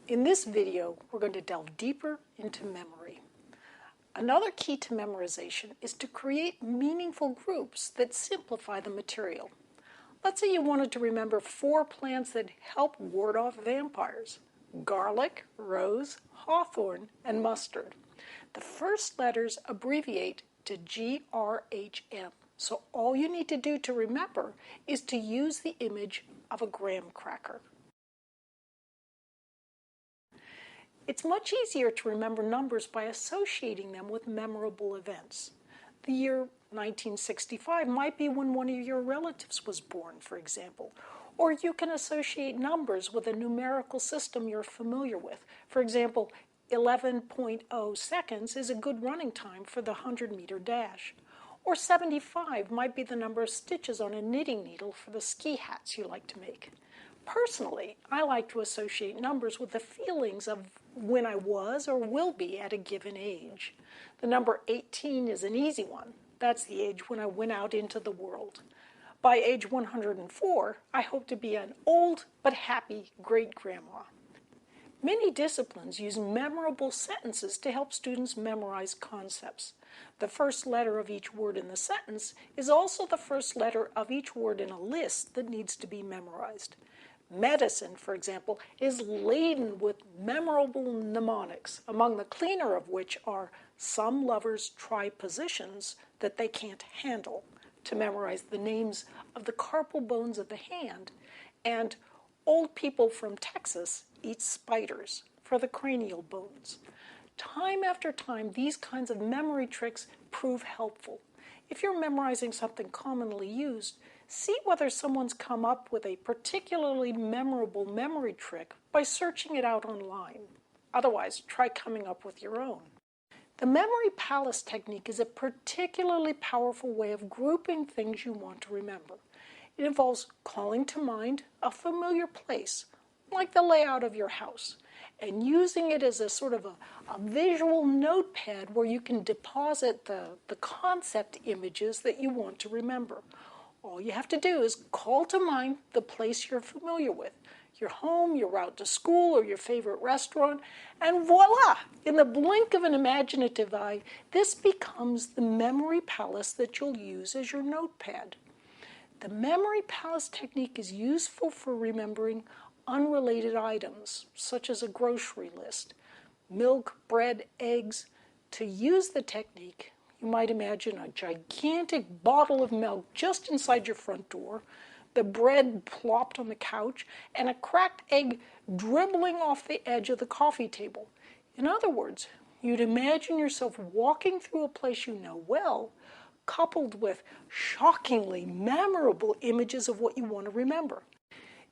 In this video, we're going to delve deeper into memory. Another key to memorization is to create meaningful groups that simplify the material. Let's say you wanted to remember 4 plants that help ward off vampires: garlic, rose, hawthorn, and mustard. The first letters abbreviate to GRHM, so all you need to do to remember is to use the image of a graham cracker. It's much easier to remember numbers by associating them with memorable events. The year 1965 might be when one of your relatives was born, for example. Or you can associate numbers with a numerical system you're familiar with. For example, 11.0 seconds is a good running time for the 100-meter dash. Or 75 might be the number of stitches on a knitting needle for the ski hats you like to make. Personally, I like to associate numbers with the feelings of when I was or will be at a given age. The number 18 is an easy one. That's the age when I went out into the world. By age 104, I hope to be an old but happy great-grandma. Many disciplines use memorable sentences to help students memorize concepts. The first letter of each word in the sentence is also the first letter of each word in a list that needs to be memorized. Medicine, for example, is laden with memorable mnemonics, among the cleaner of which are "some lovers try positions that they can't handle" to memorize the names of the carpal bones of the hand, and "old people from Texas eat spiders" for the cranial bones. Time after time, these kinds of memory tricks prove helpful. If you're memorizing something commonly used, see whether someone's come up with a particularly memorable memory trick by searching it out online. Otherwise, try coming up with your own. The memory palace technique is a particularly powerful way of grouping things you want to remember. It involves calling to mind a familiar place, like the layout of your house, and using it as a sort of a visual notepad where you can deposit the concept images that you want to remember. All you have to do is call to mind the place you're familiar with, your home, your route to school, or your favorite restaurant, and voila! In the blink of an imaginative eye, this becomes the memory palace that you'll use as your notepad. The memory palace technique is useful for remembering unrelated items, such as a grocery list, milk, bread, eggs. To use the technique, you might imagine a gigantic bottle of milk just inside your front door, the bread plopped on the couch, and a cracked egg dribbling off the edge of the coffee table. In other words, you'd imagine yourself walking through a place you know well, coupled with shockingly memorable images of what you want to remember.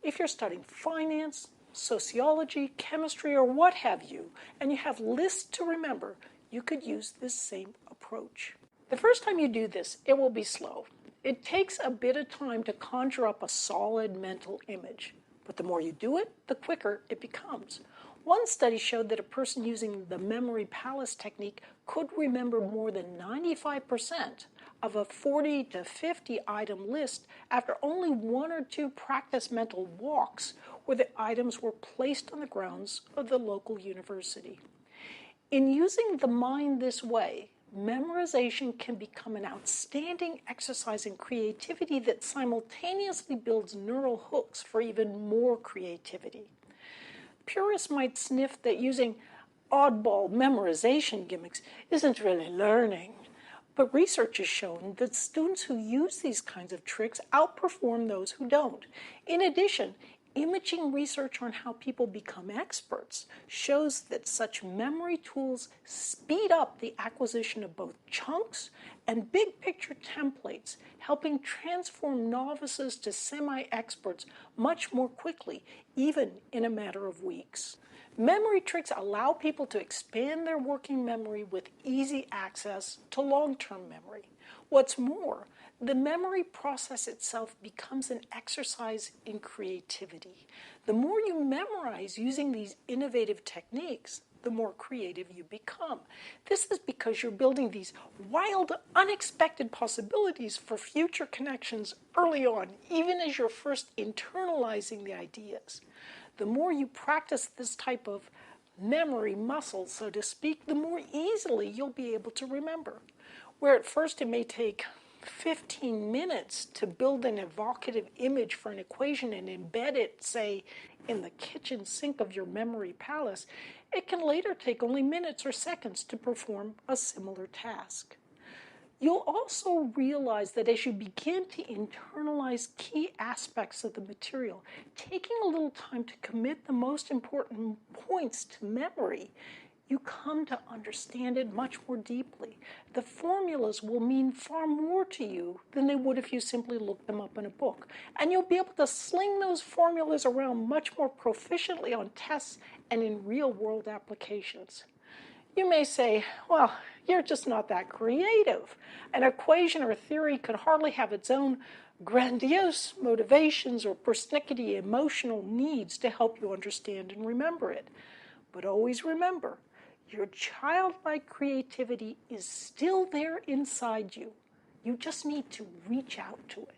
If you're studying finance, sociology, chemistry, or what have you, and you have lists to remember, you could use this same approach. The first time you do this, it will be slow. It takes a bit of time to conjure up a solid mental image, but the more you do it, the quicker it becomes. One study showed that a person using the memory palace technique could remember more than 95% of a 40 to 50 item list after only 1 or 2 practice mental walks where the items were placed on the grounds of the local university. In using the mind this way, memorization can become an outstanding exercise in creativity that simultaneously builds neural hooks for even more creativity. Purists might sniff that using oddball memorization gimmicks isn't really learning, but research has shown that students who use these kinds of tricks outperform those who don't. In addition, imaging research on how people become experts shows that such memory tools speed up the acquisition of both chunks and big picture templates, helping transform novices to semi-experts much more quickly, even in a matter of weeks. Memory tricks allow people to expand their working memory with easy access to long-term memory. What's more, the memory process itself becomes an exercise in creativity. The more you memorize using these innovative techniques, the more creative you become. This is because you're building these wild, unexpected possibilities for future connections early on, even as you're first internalizing the ideas. The more you practice this type of memory muscle, so to speak, the more easily you'll be able to remember. Where at first it may take 15 minutes to build an evocative image for an equation and embed it, say, in the kitchen sink of your memory palace, it can later take only minutes or seconds to perform a similar task. You'll also realize that as you begin to internalize key aspects of the material, taking a little time to commit the most important points to memory, you come to understand it much more deeply. The formulas will mean far more to you than they would if you simply looked them up in a book. And you'll be able to sling those formulas around much more proficiently on tests and in real-world applications. You may say, well, you're just not that creative. An equation or theory could hardly have its own grandiose motivations or persnickety emotional needs to help you understand and remember it. But always remember, your childlike creativity is still there inside you. You just need to reach out to it.